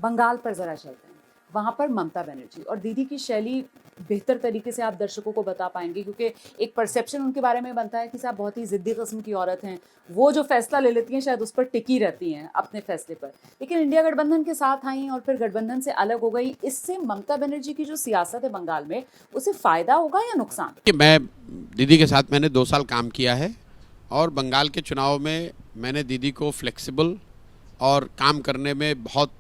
बंगाल पर ज़रा चलते हैं। वहाँ पर ममता बनर्जी और दीदी की शैली बेहतर तरीके से आप दर्शकों को बता पाएंगे, क्योंकि एक परसेप्शन उनके बारे में बनता है कि साहब बहुत ही ज़िद्दी किस्म की औरत हैं, वो जो फैसला ले लेती हैं शायद उस पर टिकी रहती हैं अपने फैसले पर, लेकिन इंडिया गठबंधन के साथ आई और फिर गठबंधन से अलग हो गई। इससे ममता बनर्जी की जो सियासत है बंगाल में, उसे फ़ायदा होगा या नुकसान? कि मैं दीदी के साथ मैंने 2 साल काम किया है और बंगाल के चुनाव में मैंने दीदी को फ्लेक्सिबल और काम करने में बहुत,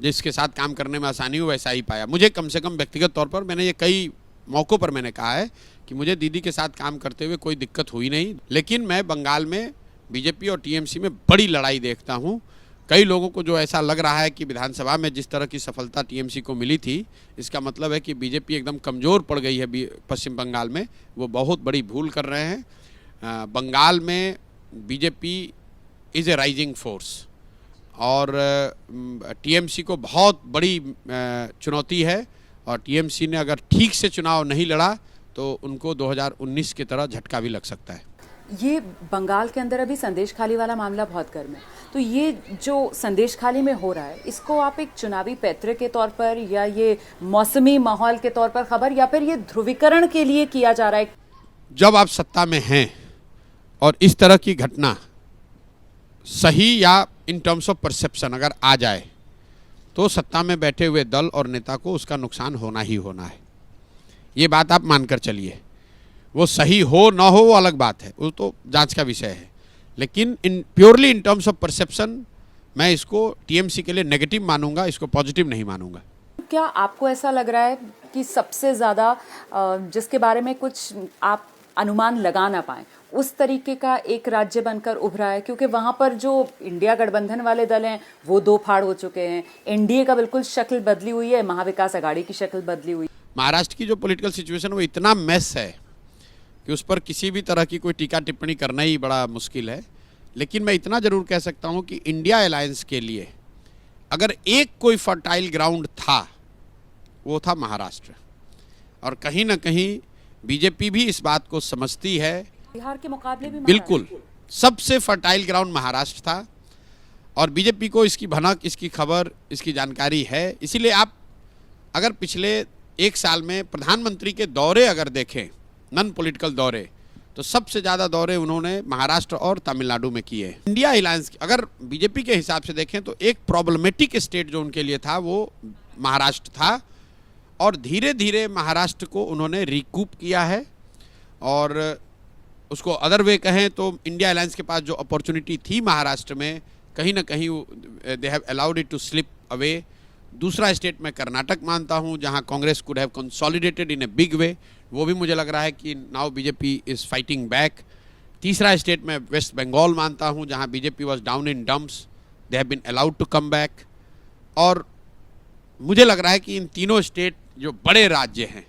जिसके साथ काम करने में आसानी हो वैसा ही पाया। मुझे कम से कम व्यक्तिगत तौर पर मैंने ये कई मौक़ों पर मैंने कहा है कि मुझे दीदी के साथ काम करते हुए कोई दिक्कत हुई नहीं, लेकिन मैं बंगाल में बीजेपी और टीएमसी में बड़ी लड़ाई देखता हूँ। कई लोगों को जो ऐसा लग रहा है कि विधानसभा में जिस तरह की सफलता टीएमसी को मिली थी, इसका मतलब है कि बीजेपी एकदम कमज़ोर पड़ गई है पश्चिम बंगाल में, वो बहुत बड़ी भूल कर रहे हैं। बंगाल में BJP is a rising force और टीएमसी को बहुत बड़ी चुनौती है, और टीएमसी ने अगर ठीक से चुनाव नहीं लड़ा तो उनको 2019 की तरह झटका भी लग सकता है। ये बंगाल के अंदर अभी संदेश खाली वाला मामला बहुत गर्म है, तो ये जो संदेश खाली में हो रहा है, इसको आप एक चुनावी पैतरे के तौर पर या ये मौसमी माहौल के तौर पर खबर, या फिर ये ध्रुवीकरण के लिए किया जा रहा है? जब आप सत्ता में हैं और इस तरह की घटना सही या इन टर्म्स ऑफ परसेप्शन अगर आ जाए तो सत्ता में बैठे हुए दल और नेता को उसका नुकसान होना ही होना है। ये बात आप मानकर चलिए। वो सही हो ना हो वो अलग बात है, वो तो जांच का विषय है, लेकिन purely in terms of perception मैं इसको टीएमसी के लिए नेगेटिव मानूंगा, इसको पॉजिटिव नहीं मानूंगा। क्या आपको ऐसा लग रहा है कि सबसे ज़्यादा जिसके बारे में कुछ आप अनुमान लगा ना पाएं, उस तरीके का एक राज्य बनकर उभरा है? क्योंकि वहाँ पर जो इंडिया गठबंधन वाले दल हैं वो 2 फाड़ हो चुके हैं, एनडीए का बिल्कुल शक्ल बदली हुई है, महाविकास आघाड़ी की शक्ल बदली हुई। महाराष्ट्र की जो पॉलिटिकल सिचुएशन वो इतना मेस है कि उस पर किसी भी तरह की कोई टीका टिप्पणी करना ही बड़ा मुश्किल है, लेकिन मैं इतना ज़रूर कह सकता हूँ कि इंडिया अलायंस के लिए अगर एक कोई फर्टाइल ग्राउंड था वो था महाराष्ट्र, और कहीं ना कहीं बीजेपी भी इस बात को समझती है। बिहार के मुकाबले भी बिल्कुल सबसे फर्टाइल ग्राउंड महाराष्ट्र था, और बीजेपी को इसकी भनक, इसकी खबर, इसकी जानकारी है। इसीलिए आप अगर पिछले 1 साल में प्रधानमंत्री के दौरे अगर देखें, नॉन पॉलिटिकल दौरे, तो सबसे ज़्यादा दौरे उन्होंने महाराष्ट्र और तमिलनाडु में किए। इंडिया अलायंस अगर बीजेपी के हिसाब से देखें तो एक प्रॉब्लमेटिक स्टेट जो उनके लिए था वो महाराष्ट्र था, और धीरे धीरे महाराष्ट्र को उन्होंने रिकूप किया है। और उसको अदर वे कहें तो इंडिया अलायंस के पास जो अपॉर्चुनिटी थी महाराष्ट्र में, कहीं ना कहीं they have allowed it to slip away. दूसरा स्टेट मैं कर्नाटक मानता हूं जहां Congress could have consolidated in a big way, वो भी मुझे लग रहा है कि now BJP is fighting back. तीसरा स्टेट मैं वेस्ट बंगाल मानता हूं जहां BJP was down in dumps, they have been allowed to come back. और मुझे लग रहा है कि इन तीनों स्टेट जो बड़े राज्य हैं,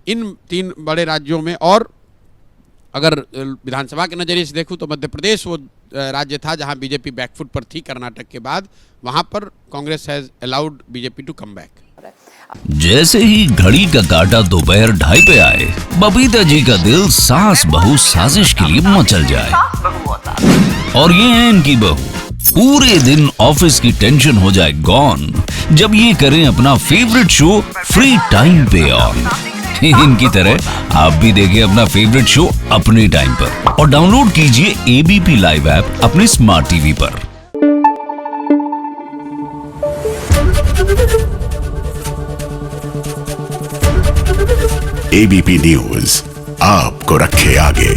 इन 3 बड़े राज्यों में, और अगर विधानसभा के नज़रिए से देखूं तो मध्य प्रदेश वो राज्य था जहां बीजेपी बैकफुट पर थी कर्नाटक के बाद, वहां पर Congress has allowed BJP to come back. जैसे ही घड़ी का काटा दोपहर 2:30 पे आए, बबीता जी का दिल सास बहू साजिश के लिए मचल जाए। और ये है इनकी बहू, पूरे दिन ऑफिस की टेंशन हो जाए गॉन जब ये करें अपना फेवरेट शो फ्री टाइम पे ऑन। इनकी तरह आप भी देखें अपना फेवरेट शो अपने टाइम पर, और डाउनलोड कीजिए एबीपी लाइव ऐप अपने स्मार्ट टीवी पर। एबीपी न्यूज आपको रखे आगे।